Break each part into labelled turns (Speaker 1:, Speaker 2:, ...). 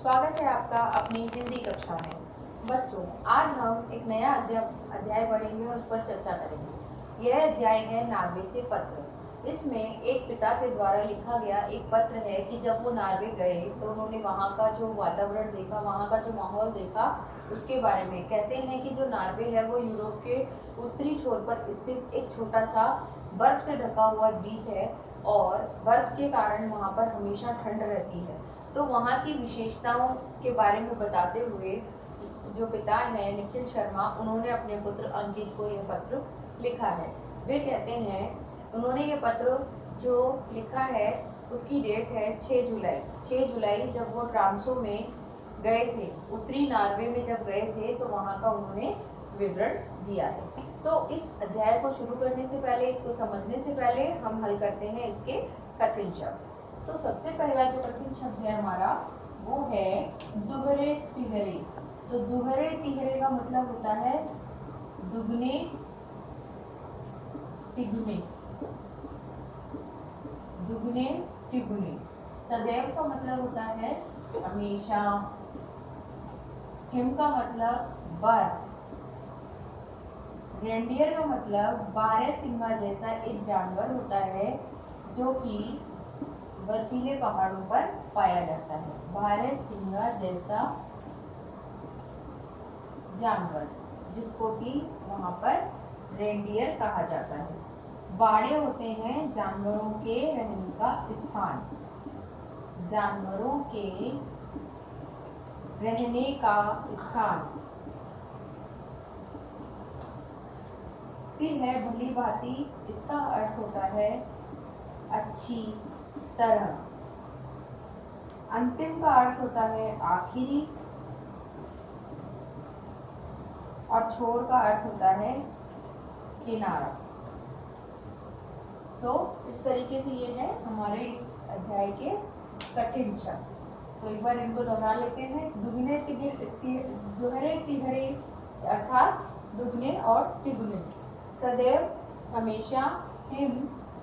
Speaker 1: स्वागत है आपका अपनी हिंदी कक्षा में। बच्चों, आज हम एक नया अध्याय पढ़ेंगे और उस पर चर्चा करेंगे। यह अध्याय है नार्वे से पत्र। इसमें एक पिता के द्वारा लिखा गया एक पत्र है कि जब वो नार्वे गए तो उन्होंने वहाँ का जो वातावरण देखा, वहाँ का जो माहौल देखा, उसके बारे में कहते हैं कि जो नार्वे है वो यूरोप के उत्तरी छोर पर स्थित एक छोटा सा बर्फ से ढका हुआ द्वीप है और बर्फ के कारण वहाँ पर हमेशा ठंड रहती है। तो वहाँ की विशेषताओं के बारे में बताते हुए जो पिता है निखिल शर्मा, उन्होंने अपने पुत्र अंकित को यह पत्र लिखा है। वे कहते हैं, उन्होंने ये पत्र जो लिखा है उसकी डेट है 6 जुलाई। 6 जुलाई जब वो ट्रामसो में गए थे, उत्तरी नार्वे में जब गए थे, तो वहाँ का उन्होंने विवरण दिया है। तो इस अध्याय को शुरू करने से पहले, इसको समझने से पहले हम हल करते हैं इसके कठिन शब्द। तो सबसे पहला जो कठिन शब्द है हमारा वो है दुहरे तिहरे। तो दुहरे तिहरे का मतलब होता है दुगने तिगुने। दुगने तिगुने। सदैव का मतलब होता है हमेशा। हिम का मतलब बर्फ। रेंडियर का मतलब बारहसिंगा जैसा एक जानवर होता है जो कि बर्फीले पहाड़ों पर पाया जाता है। बारहसिंगा जैसा जानवर, जिसको कि वहां पर रेंडियर कहा जाता है। बाड़े होते हैं जानवरों के रहने का स्थान। जानवरों के रहने का स्थान। फिर है भली भांति। इसका अर्थ होता है अच्छी तरह। अंतिम का अर्थ होता है आखिरी और छोर का अर्थ होता है किनारा। तो इस तरीके से ये है हमारे इस अध्याय के कठिन शब्द। तो एक बार इनको दोहरा लेते हैं। दुगने दुहरे तिहरे अर्थात दुगने और तिगुने। सदैव हमेशा। हिम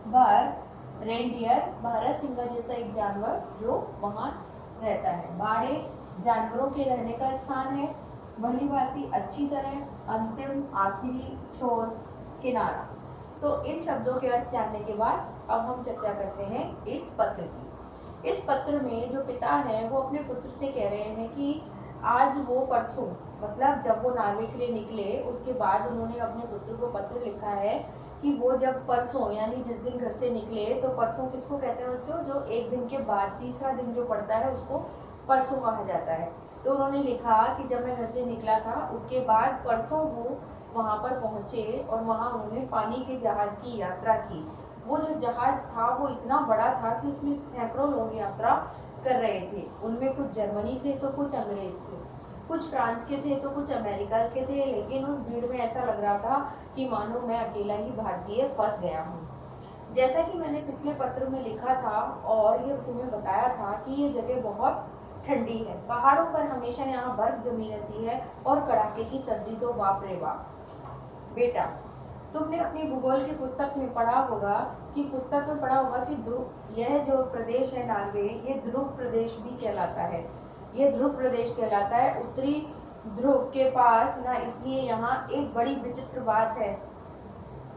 Speaker 1: बर्फ। रेंडियर बारहसिंगा जैसा एक जानवर जो वहाँ रहता है। बाड़े जानवरों के रहने का स्थान है। भली भांति अच्छी तरह। अंतिम आखिरी। छोर किनारा। तो इन शब्दों के अर्थ जानने के बाद अब हम चर्चा करते हैं इस पत्र की। इस पत्र में जो पिता है वो अपने पुत्र से कह रहे हैं कि आज वो परसों, मतलब जब वो नार्वे के लिए निकले उसके बाद उन्होंने अपने पुत्र को पत्र लिखा है कि वो जब परसों यानी जिस दिन घर से निकले, तो परसों किसको कहते हैं बच्चों? जो एक दिन के बाद तीसरा दिन जो पड़ता है उसको परसों कहा जाता है। तो उन्होंने लिखा कि जब मैं घर से निकला था उसके बाद परसों वो वहाँ पर पहुँचे और वहाँ उन्होंने पानी के जहाज की यात्रा की। वो जो जहाज था वो इतना बड़ा था कि उसमें सैकड़ों लोग यात्रा कर रहे थे। उनमें कुछ जर्मनी थे तो कुछ अंग्रेज थे, कुछ फ्रांस के थे तो कुछ अमेरिका के थे। लेकिन उस भीड़ में ऐसा लग रहा था कि मानो मैं अकेला ही भारतीय फंस गया हूँ। जैसा कि मैंने पिछले पत्र में लिखा था और ये तुम्हें बताया था कि ये जगह बहुत ठंडी है। पहाड़ों पर हमेशा यहाँ बर्फ जमी रहती है और कड़ाके की सर्दी तो बाप रे बाप। बेटा, तुमने अपनी भूगोल की पुस्तक में पढ़ा होगा कि यह जो प्रदेश है नार्वे, ये ध्रुव प्रदेश भी कहलाता है। ये ध्रुव प्रदेश कहलाता है उत्तरी ध्रुव के पास ना। इसलिए यहाँ एक बड़ी विचित्र बात है।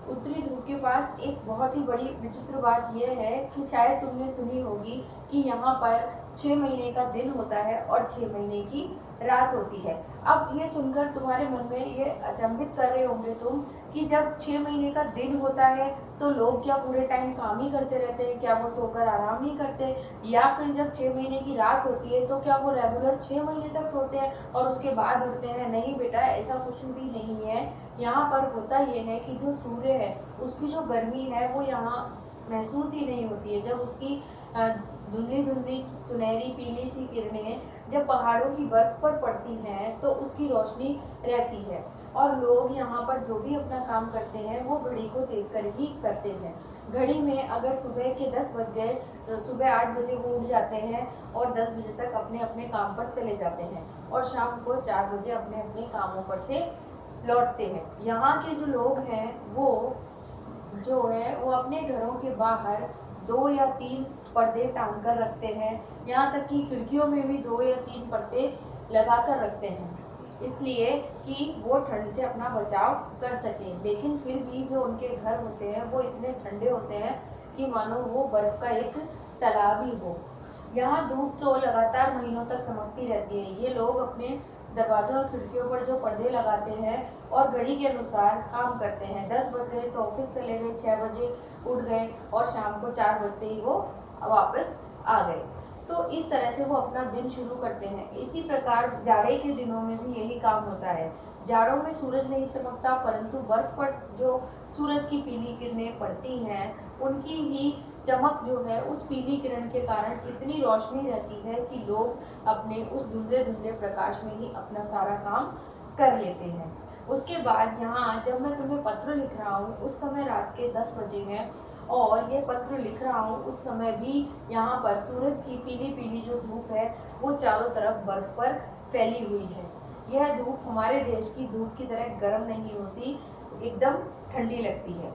Speaker 1: उत्तरी ध्रुव के पास एक बहुत ही बड़ी विचित्र बात यह है कि शायद तुमने सुनी होगी कि यहाँ पर 6 महीने का दिन होता है और 6 महीने की रात होती है। अब ये सुनकर तुम्हारे मन में ये अचंभित कर रहे होंगे तुम कि जब 6 महीने का दिन होता है तो लोग क्या पूरे टाइम काम ही करते रहते हैं? क्या वो सोकर आराम नहीं करते? या फिर जब 6 महीने की रात होती है तो क्या वो रेगुलर 6 महीने तक सोते हैं और उसके बाद उठते हैं? नहीं बेटा, ऐसा कुछ भी नहीं है। यहाँ पर होता ये है कि जो सूर्य है उसकी जो गर्मी है वो यहाँ महसूस ही नहीं होती है। जब उसकी धुंधली धुंधली सुनहरी पीली सी किरणें जब पहाड़ों की बर्फ पर पड़ती हैं तो उसकी रोशनी रहती है। और लोग यहाँ पर जो भी अपना काम करते हैं वो घड़ी को देखकर ही करते हैं। घड़ी में अगर सुबह के 10 बज गए तो सुबह 8 बजे वो उठ जाते हैं और 10 बजे तक अपने अपने काम पर चले जाते हैं और शाम को 4 बजे अपने अपने कामों पर से लौटते हैं। यहाँ के जो लोग हैं वो जो है वो अपने घरों के बाहर 2 या 3 पर्दे टांग कर रखते हैं, यहाँ तक कि खिड़कियों में भी 2 या 3 पर्दे लगा कर रखते हैं, इसलिए कि वो ठंड से अपना बचाव कर सकें। लेकिन फिर भी जो उनके घर होते हैं वो इतने ठंडे होते हैं कि मानो वो बर्फ़ का एक तालाब ही हो। यहाँ धूप तो लगातार महीनों तक चमकती रहती है। ये लोग अपने दरवाजों और खिड़कियों पर जो पर्दे लगाते हैं और घड़ी के अनुसार काम करते हैं। 10 बज गए तो ऑफिस चले गए, 6 बजे उठ गए और शाम को 4 बजते ही वो वापस आ गए। तो इस तरह से वो अपना दिन शुरू करते हैं। इसी प्रकार जाड़े के दिनों में भी यही काम होता है। जाड़ों में सूरज नहीं चमकता, परंतु बर्फ पर जो सूरज की पीली किरणें पड़ती हैं उनकी ही चमक जो है उस पीली किरण के कारण इतनी रोशनी रहती है कि लोग अपने उस धुंधले धुंधले प्रकाश में ही अपना सारा काम कर लेते हैं। उसके बाद यहाँ जब मैं तुम्हें पत्र लिख रहा हूँ उस समय रात के 10 बजे हैं और ये पत्र लिख रहा हूँ उस समय भी यहाँ पर सूरज की पीली पीली जो धूप है वो चारों तरफ बर्फ पर फैली हुई है। यह धूप हमारे देश की धूप की तरह गर्म नहीं होती, एकदम ठंडी लगती है।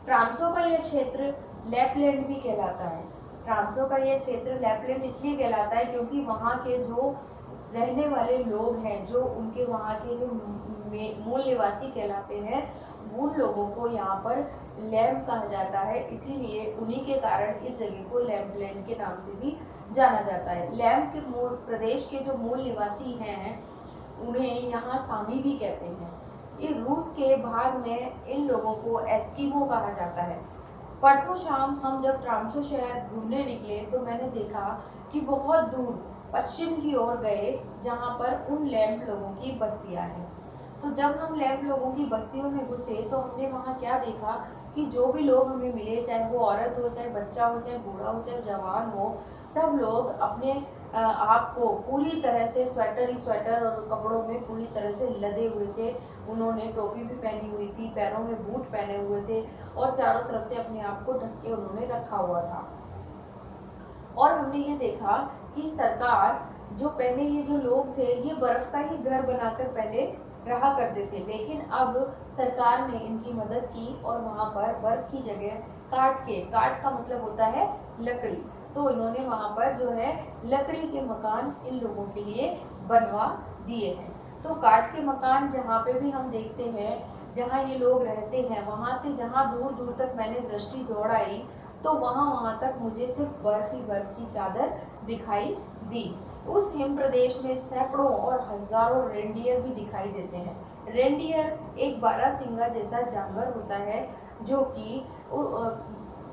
Speaker 1: ट्रांसो का यह क्षेत्र लैपलैंड भी कहलाता है। ट्रांसो का यह क्षेत्र लैपलैंड इसलिए कहलाता है क्योंकि वहाँ के जो रहने वाले लोग हैं, जो उनके वहाँ के जो मूल निवासी कहलाते हैं, उन लोगों को यहाँ पर लैम्प कहा जाता है, इसीलिए उन्हीं के कारण इस जगह को लैम्पलैंड के नाम से भी जाना जाता है। लैम्प के मूल प्रदेश के जो मूल निवासी हैं उन्हें यहाँ सामी भी कहते हैं। इस रूस के भाग में इन लोगों को एस्किमो कहा जाता है। परसों शाम हम जब ट्रांसो शहर घूमने निकले तो मैंने देखा कि बहुत दूर पश्चिम की ओर गए जहाँ पर उन लैम्प लोगों की बस्तियाँ हैं। तो जब हम लैम्प लोगों की बस्तियों में घुसे तो हमने वहाँ क्या देखा कि जो भी लोग हमें मिले, चाहे वो औरत हो, चाहे बच्चा हो, चाहे बूढ़ा हो, चाहे जवान हो, सब लोग अपने आप को पूरी तरह से स्वेटर ही स्वेटर और कपड़ों में पूरी तरह से लदे हुए थे। उन्होंने टोपी भी पहनी हुई थी, पैरों में बूट पहने हुए थे और चारों तरफ से अपने आप को ढक के उन्होंने रखा हुआ था। और हमने ये देखा कि सरकार जो पहले ये जो लोग थे ये बर्फ का ही घर बनाकर पहले रहा करते थे, लेकिन अब सरकार ने इनकी मदद की और वहाँ पर बर्फ की जगह काट का मतलब होता है लकड़ी, तो इन्होंने वहाँ पर जो है लकड़ी के मकान इन लोगों के लिए बनवा दिए हैं। तो काट के मकान जहाँ पे भी हम देखते हैं जहाँ ये लोग रहते हैं, वहाँ से जहाँ दूर दूर तक मैंने दृष्टि दौड़ाई तो वहाँ तक मुझे सिर्फ बर्फ ही बर्फ की चादर दिखाई दी। उस हिम प्रदेश में सैकड़ों और हजारों रेंडियर भी दिखाई देते हैं। रेंडियर एक बारहसिंगा जैसा जानवर होता है जो कि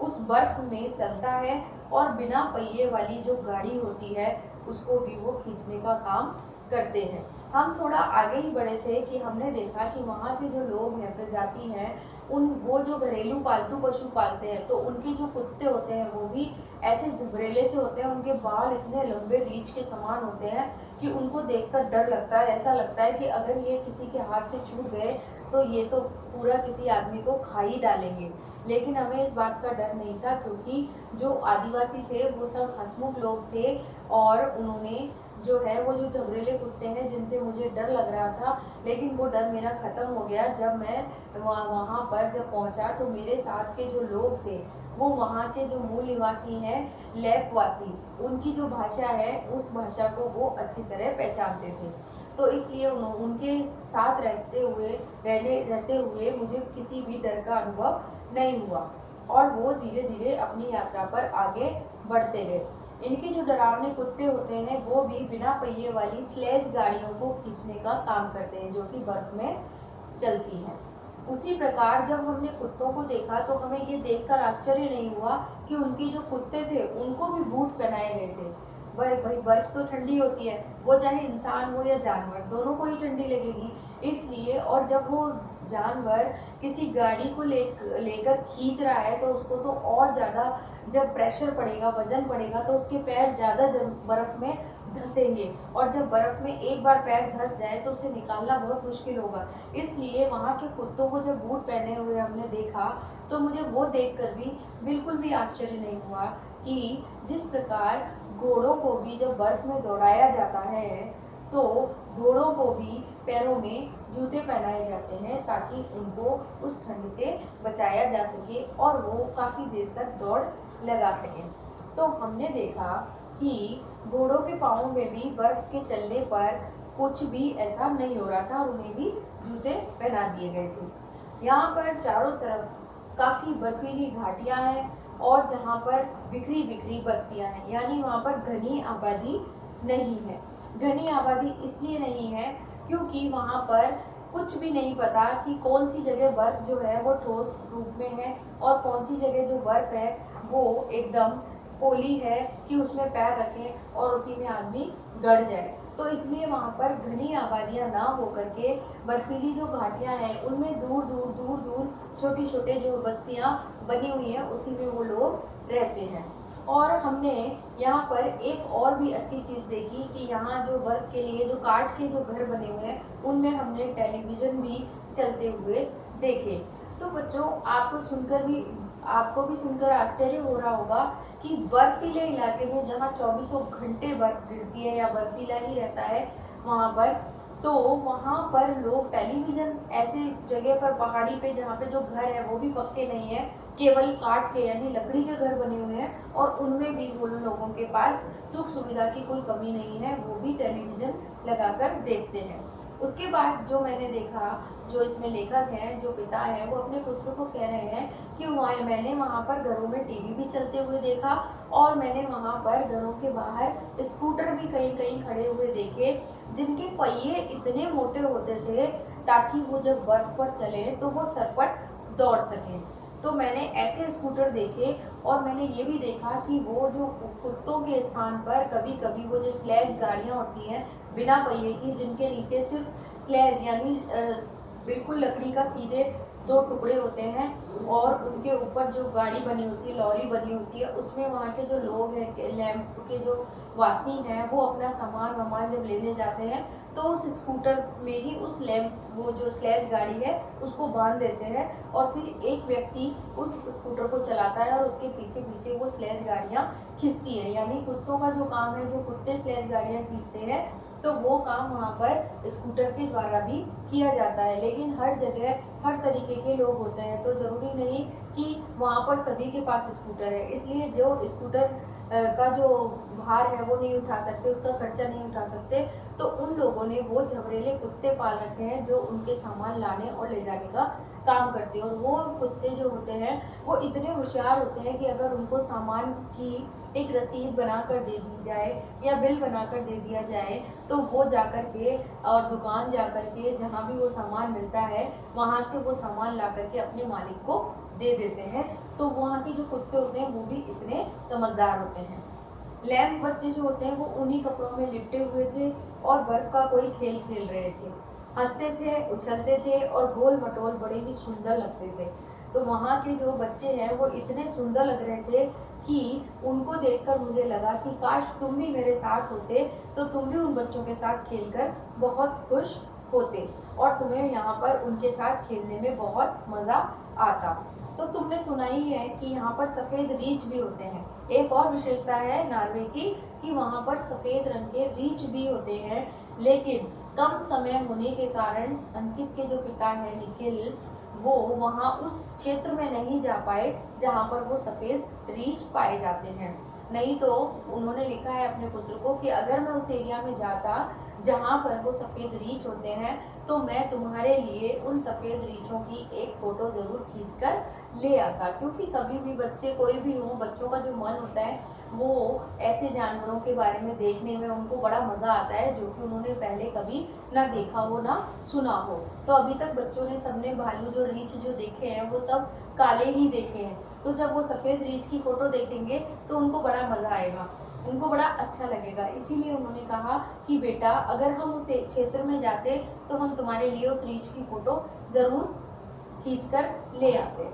Speaker 1: उस बर्फ में चलता है और बिना पहिए वाली जो गाड़ी होती है उसको भी वो खींचने का काम करते हैं। हम थोड़ा आगे ही बढ़े थे कि हमने देखा कि वहाँ के जो लोग हैं, प्रजाति हैं, वो जो घरेलू पालतू पशु पालते हैं तो उनके जो कुत्ते होते हैं वो भी ऐसे झबरेले से होते हैं। उनके बाल इतने लंबे रीछ के समान होते हैं कि उनको देखकर डर लगता है। ऐसा लगता है कि अगर ये किसी के हाथ से छूट गए तो ये तो पूरा किसी आदमी को खा ही डालेंगे। लेकिन हमें इस बात का डर नहीं था क्योंकि जो आदिवासी थे वो सब हंसमुख लोग थे और उन्होंने जो है वो जो झबरेले कुत्ते हैं जिनसे मुझे डर लग रहा था, लेकिन वो डर मेरा ख़त्म हो गया जब मैं वहाँ पर जब पहुँचा तो मेरे साथ के जो लोग थे वो वहाँ के जो मूल निवासी हैं लैपवासी, उनकी जो भाषा है उस भाषा को वो अच्छी तरह पहचानते थे। तो इसलिए उनके साथ रहते हुए मुझे किसी भी डर का अनुभव नहीं हुआ और वो धीरे धीरे अपनी यात्रा पर आगे बढ़ते गए। इनके जो डरावने कुत्ते होते हैं वो भी बिना पहिए वाली स्लेज गाड़ियों को खींचने का काम करते हैं जो कि बर्फ में चलती हैं। उसी प्रकार जब हमने कुत्तों को देखा तो हमें ये देखकर आश्चर्य नहीं हुआ कि उनके जो कुत्ते थे उनको भी बूट पहनाए गए थे। भाई बर्फ तो ठंडी होती है, वो चाहे इंसान हो या जानवर दोनों को ही ठंडी लगेगी, इसलिए और जब वो जानवर किसी गाड़ी को लेकर खींच रहा है तो उसको तो और ज़्यादा जब प्रेशर पड़ेगा, वजन पड़ेगा तो उसके पैर ज़्यादा बर्फ़ में धंसेंगे और जब बर्फ़ में एक बार पैर धंस जाए तो उसे निकालना बहुत मुश्किल होगा। इसलिए वहाँ के कुत्तों को जब बूट पहने हुए हमने देखा तो मुझे वो देखकर भी बिल्कुल भी आश्चर्य नहीं हुआ कि जिस प्रकार घोड़ों को भी जब बर्फ़ में दौड़ाया जाता है तो घोड़ों को भी पैरों में जूते पहनाए जाते हैं ताकि उनको उस ठंड से बचाया जा सके और वो काफ़ी देर तक दौड़ लगा सकें। तो हमने देखा कि घोड़ों के पाँव में भी बर्फ के चलने पर कुछ भी ऐसा नहीं हो रहा था और उन्हें भी जूते पहना दिए गए थे। यहाँ पर चारों तरफ काफ़ी बर्फीली घाटियाँ हैं और जहाँ पर बिखरी बिखरी बस्तियाँ हैं, यानी वहाँ पर घनी आबादी नहीं है। घनी आबादी इसलिए नहीं है क्योंकि वहाँ पर कुछ भी नहीं पता कि कौन सी जगह बर्फ जो है वो ठोस रूप में है और कौन सी जगह जो बर्फ है वो एकदम पोली है कि उसमें पैर रखें और उसी में आदमी गड़ जाए। तो इसलिए वहाँ पर घनी आबादियाँ ना होकर के बर्फीली जो घाटियाँ हैं उनमें दूर दूर छोटी छोटे जो बस्तियाँ बनी हुई हैं उसी में वो लोग रहते हैं। और हमने यहाँ पर एक और भी अच्छी चीज़ देखी कि यहाँ जो बर्फ़ के लिए जो काठ के जो घर बने हुए हैं उनमें हमने टेलीविज़न भी चलते हुए देखे। तो बच्चों आपको भी सुनकर आश्चर्य हो रहा होगा कि बर्फीले इलाके में जहाँ चौबीसों घंटे बर्फ गिरती है या बर्फीला ही रहता है वहाँ पर, तो वहाँ पर लोग टेलीविज़न ऐसे जगह पर पहाड़ी पे जहाँ पे जो घर है वो भी पक्के नहीं है, केवल काठ के यानी लकड़ी के घर बने हुए हैं और उनमें भी वो लोगों के पास सुख सुविधा की कोई कमी नहीं है, वो भी टेलीविज़न लगाकर देखते हैं। उसके बाद जो मैंने देखा, जो इसमें लेखक हैं, जो पिता हैं, वो अपने पुत्र को कह रहे हैं कि मैंने वहाँ पर घरों में टीवी भी चलते हुए देखा और मैंने वहाँ पर घरों के बाहर स्कूटर भी कहीं कहीं खड़े हुए देखे जिनके पहिए इतने मोटे होते थे ताकि वो जब बर्फ पर चले तो वो सरपट दौड़ सकें। तो मैंने ऐसे स्कूटर देखे और मैंने ये भी देखा कि वो जो कुत्तों के स्थान पर कभी कभी वो जो स्लेज गाड़ियाँ होती हैं बिना पहिए की, जिनके नीचे सिर्फ स्लेज यानी बिल्कुल लकड़ी का सीधे दो टुकड़े होते हैं और उनके ऊपर जो गाड़ी बनी होती है, लॉरी बनी होती है, उसमें वहाँ के जो लोग हैं, लैंप के जो वासी हैं, वो अपना सामान जब लेने जाते हैं तो उस स्कूटर में ही उस लैंप वो जो स्लेज गाड़ी है उसको बांध देते हैं और फिर एक व्यक्ति उस स्कूटर को चलाता है और उसके पीछे पीछे वो स्लेज गाड़ियाँ खींचती है। यानी कुत्तों का जो काम है, जो कुत्ते स्लेज गाड़ियाँ खींचते हैं, तो वो काम वहाँ पर स्कूटर के द्वारा भी किया जाता है। लेकिन हर जगह हर तरीके के लोग होते हैं, तो ज़रूरी नहीं कि वहाँ पर सभी के पास स्कूटर है। इसलिए जो स्कूटर का जो भार है वो नहीं उठा सकते, उसका खर्चा नहीं उठा सकते, तो उन लोगों ने वो झबरेले कुत्ते पाल रखे हैं जो उनके सामान लाने और ले जाने का काम करते हैं। और वो कुत्ते जो होते हैं वो इतने होशियार होते हैं कि अगर उनको सामान की एक रसीद बना कर दे दी जाए या बिल बना कर दे दिया जाए तो वो जाकर के और दुकान जाकर के जहाँ भी वो सामान मिलता है वहाँ से वो सामान ला करके अपने मालिक को दे देते हैं। तो वहाँ के जो कुत्ते होते हैं वो भी इतने समझदार होते हैं। लैम्प बच्चे जो होते हैं वो उन्हीं कपड़ों में लिपटे हुए थे और बर्फ का कोई खेल खेल रहे थे, हंसते थे, उछलते थे और गोल मटोल बड़े ही सुंदर लगते थे। तो वहाँ के जो बच्चे हैं वो इतने सुंदर लग रहे थे कि उनको देखकर मुझे लगा कि काश तुम भी मेरे साथ होते तो तुम भी उन बच्चों के साथ खेलकर बहुत खुश होते और तुम्हें यहाँ पर उनके साथ खेलने में बहुत मज़ा आता। तो तुमने सुना ही है कि यहाँ पर सफ़ेद रीछ भी होते हैं। एक और विशेषता है नॉर्वे की कि वहाँ पर सफ़ेद रंग के रीछ भी होते हैं, लेकिन कम समय होने के कारण अंकित के जो पिता हैं निखिल, वो वहाँ उस क्षेत्र में नहीं जा पाए जहाँ पर वो सफ़ेद रीछ पाए जाते हैं। नहीं तो उन्होंने लिखा है अपने पुत्र को कि अगर मैं उस एरिया में जाता जहाँ पर वो सफ़ेद रीछ होते हैं तो मैं तुम्हारे लिए उन सफ़ेद रीछों की एक फ़ोटो ज़रूर खींचकर ले आता। क्योंकि कभी भी बच्चे कोई भी हो, बच्चों का जो मन होता है वो ऐसे जानवरों के बारे में देखने में उनको बड़ा मज़ा आता है जो कि उन्होंने पहले कभी ना देखा हो ना सुना हो। तो अभी तक बच्चों ने सबने भालू जो रीछ जो देखे हैं वो सब काले ही देखे हैं, तो जब वो सफ़ेद रीछ की फ़ोटो देखेंगे तो उनको बड़ा मज़ा आएगा, उनको बड़ा अच्छा लगेगा। इसीलिए उन्होंने कहा कि बेटा अगर हम उस क्षेत्र में जाते तो हम तुम्हारे लिए उस रीछ की फ़ोटो ज़रूर खींचकर ले आते।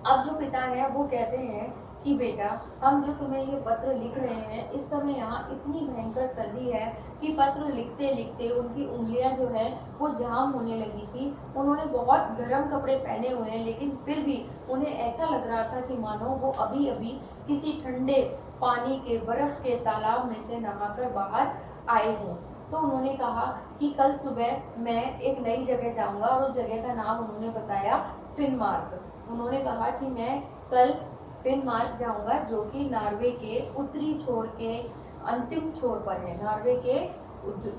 Speaker 1: अब जो पिता हैं वो कहते हैं कि बेटा हम जो तुम्हें ये पत्र लिख रहे हैं, इस समय यहाँ इतनी भयंकर सर्दी है कि पत्र लिखते लिखते उनकी उंगलियाँ जो है वो जाम होने लगी थी। उन्होंने बहुत गर्म कपड़े पहने हुए हैं लेकिन फिर भी उन्हें ऐसा लग रहा था कि मानो वो अभी अभी किसी ठंडे पानी के बर्फ़ के तालाब में से नहाकर बाहर आए हों। तो उन्होंने कहा कि कल सुबह मैं एक नई जगह जाऊंगा और उस जगह का नाम उन्होंने बताया फिनमार्क। उन्होंने कहा कि मैं कल फिनमार्क जाऊंगा, जो कि नॉर्वे के उत्तरी छोर के अंतिम छोर पर है। नॉर्वे के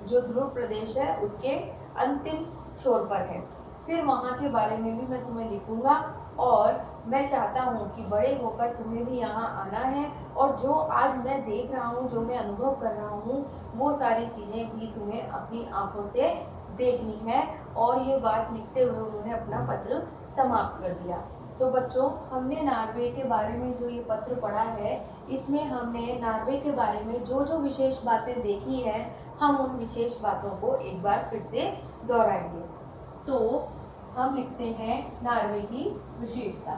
Speaker 1: जो ध्रुव प्रदेश है उसके अंतिम छोर पर है। फिर वहाँ के बारे में भी मैं तुम्हें लिखूंगा, और मैं चाहता हूँ कि बड़े होकर तुम्हें भी यहाँ आना है, और जो आज मैं देख रहा हूँ, जो मैं अनुभव कर रहा हूँ, वो सारी चीज़ें भी तुम्हें अपनी आंखों से देखनी है। और ये बात लिखते हुए उन्होंने अपना पत्र समाप्त कर दिया। तो बच्चों, हमने नॉर्वे के बारे में जो ये पत्र पढ़ा है, इसमें हमने नॉर्वे के बारे में जो जो विशेष बातें देखी हैं, हम उन विशेष बातों को एक बार फिर से दोहराएंगे। तो हम लिखते हैं नॉर्वे की विशेषता,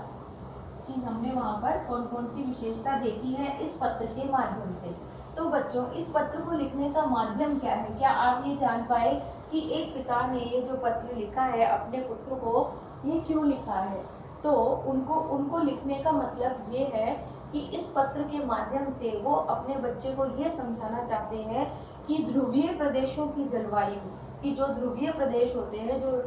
Speaker 1: कि हमने वहाँ पर कौन कौन सी विशेषता देखी है इस पत्र के माध्यम से। तो बच्चों, इस पत्र को लिखने का माध्यम क्या है? क्या आप ये जान पाए कि एक पिता ने ये जो पत्र लिखा है अपने पुत्र को, ये क्यों लिखा है? तो उनको लिखने का मतलब ये है कि इस पत्र के माध्यम से वो अपने बच्चे को ये समझाना चाहते हैं कि ध्रुवीय प्रदेशों की जलवायु, कि जो ध्रुवीय प्रदेश होते हैं, जो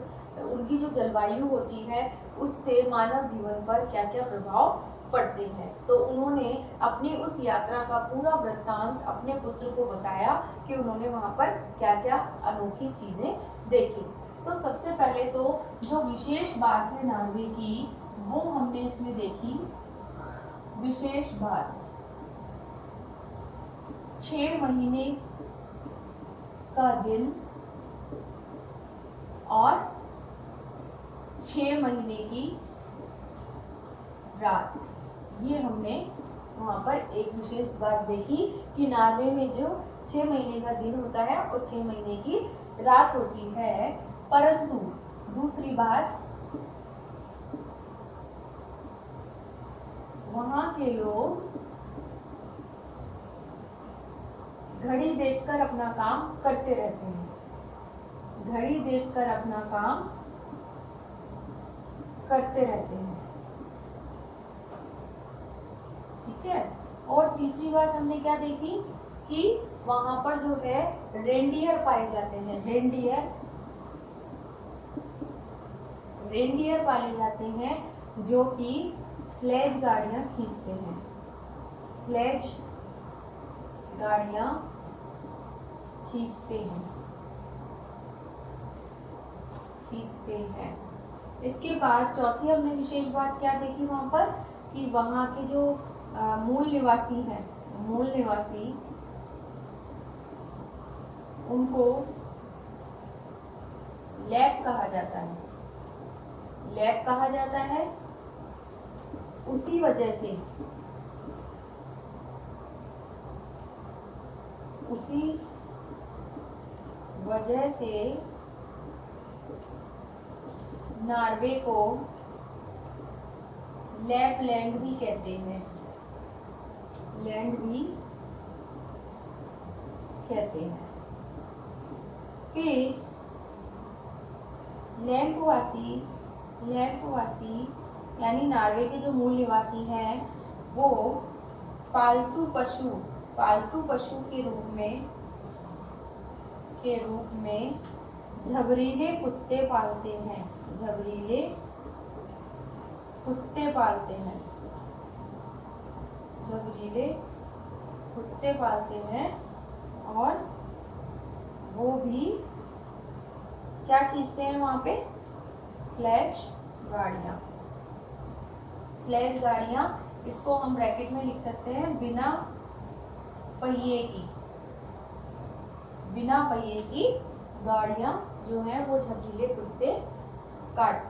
Speaker 1: उनकी जो जलवायु होती है, उससे मानव जीवन पर क्या क्या प्रभाव पड़ते हैं। तो उन्होंने अपनी उस यात्रा का पूरा वृत्तांत अपने पुत्र को बताया कि उन्होंने वहाँ पर क्या क्या अनोखी चीज़ें देखी। तो सबसे पहले तो जो विशेष बात है नॉर्वे की, वो हमने इसमें देखी। विशेष बात, 6 महीने का दिन और 6 महीने की रात, ये हमने वहाँ पर एक विशेष बात देखी कि नॉर्वे में जो 6 महीने का दिन होता है और 6 महीने की रात होती है। परंतु दूसरी बात, वहाँ के लोग घड़ी देखकर अपना काम करते रहते हैं। घड़ी देखकर अपना काम करते रहते हैं, ठीक है। और तीसरी बात हमने क्या देखी कि वहां पर जो है रेंडियर पाए जाते हैं। रेंडियर पाले जाते हैं, जो कि स्लेज गाड़ियां खींचते हैं। स्लेज गाड़ियां खींचते हैं। इसके बाद चौथी हमने विशेष बात क्या देखी वहां पर, कि वहां के जो मूल निवासी हैं, उनको लैप कहा जाता है। उसी वजह से नॉर्वे को लैपलैंड भी कहते हैं। फिर लैंपवासी यानी नॉर्वे के जो मूल निवासी हैं, वो पालतू पशु के रूप में झबरीले कुत्ते पालते हैं। और वो भी क्या खींचते हैं वहां पे? स्लेज गाड़ियां। इसको हम ब्रैकेट में लिख सकते हैं, बिना पहिए की गाड़ियां जो है वो झबरीले कुत्ते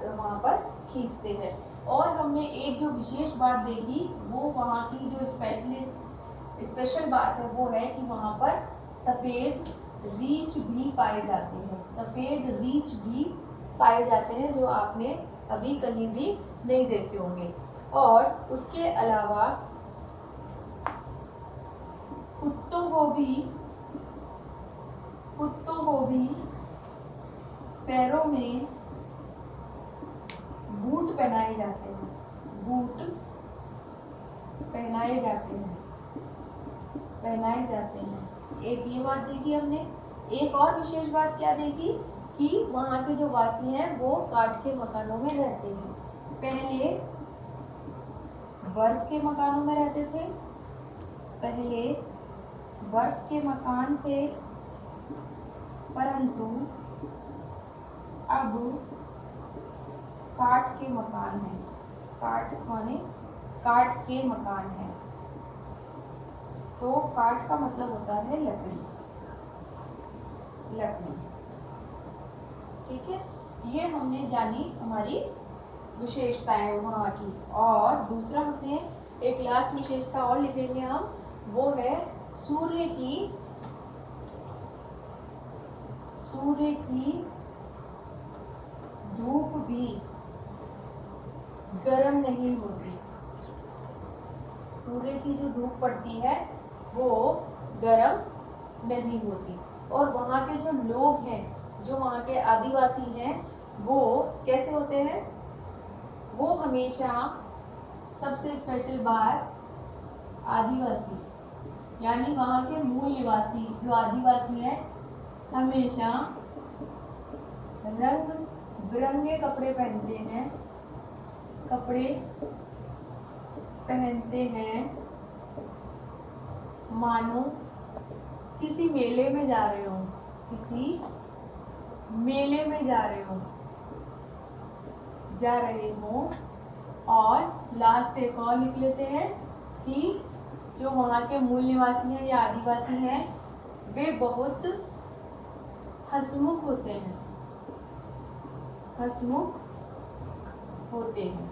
Speaker 1: वहां पर खींचते हैं। और हमने एक जो विशेष बात देखी, वो वहाँ की जो स्पेशल बात है, वो है कि वहाँ पर सफ़ेद रीछ भी पाए जाते हैं, जो आपने अभी कहीं भी नहीं देखे होंगे। और उसके अलावा कुत्तों को भी पैरों में बूट पहनाए जाते हैं। एक ये बात देखी हमने। एक और विशेष बात क्या देखी कि वहाँ के जो वासी हैं वो काठ के मकानों में रहते हैं। पहले बर्फ के मकानों में रहते थे। पहले बर्फ के मकान थे, परंतु अब काठ के मकान हैं। काठ माने काठ के मकान हैं। तो काठ का मतलब होता है लकड़ी। लकड़ी, ठीक है। ये हमने जानी हमारी विशेषताएं वहाँ की। और दूसरा हमने एक लास्ट विशेषता और लिखेंगे हम, वो है सूर्य की धूप भी गर्म नहीं होती। सूर्य की जो धूप पड़ती है वो गर्म नहीं होती। और वहाँ के जो लोग हैं, जो वहाँ के आदिवासी हैं, वो कैसे होते हैं? वो हमेशा, सबसे स्पेशल बात, आदिवासी यानी वहाँ के मूल निवासी जो आदिवासी हैं, हमेशा रंग बिरंगे कपड़े पहनते हैं, मानो किसी मेले में जा रहे हो, और लास्ट एक और लिख लेते हैं कि जो वहाँ के मूल निवासी हैं या आदिवासी हैं, वे बहुत हंसमुख होते हैं।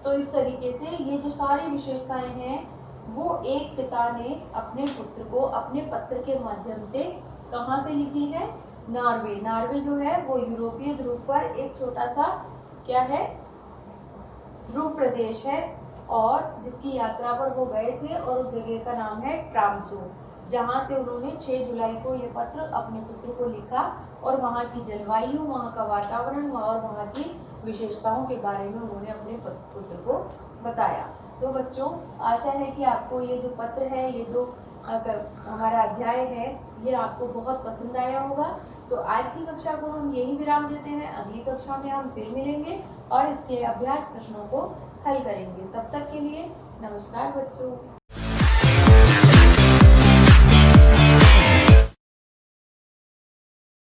Speaker 1: तो इस तरीके से ये जो सारी विशेषताएं हैं, वो एक पिता ने अपने पुत्र को अपने पत्र के माध्यम से कहाँ से लिखी है? नॉर्वे। नॉर्वे जो है वो यूरोपीय ध्रुव पर एक छोटा सा क्या है? ध्रुव प्रदेश है, और जिसकी यात्रा पर वो गए थे, और उस जगह का नाम है ट्रामसो, जहाँ से उन्होंने 6 जुलाई को ये पत्र अपने पुत्र को लिखा और वहाँ की जलवायु, वहाँ का वातावरण और वहाँ की विशेषताओं के बारे में उन्होंने अपने पुत्र को बताया। तो बच्चों, आशा है कि आपको ये जो पत्र है, ये जो हमारा अध्याय है, ये आपको बहुत पसंद आया होगा। तो आज की कक्षा को हम यही विराम देते हैं। अगली कक्षा में हम फिर मिलेंगे और इसके अभ्यास प्रश्नों को हल करेंगे। तब तक के लिए नमस्कार बच्चों।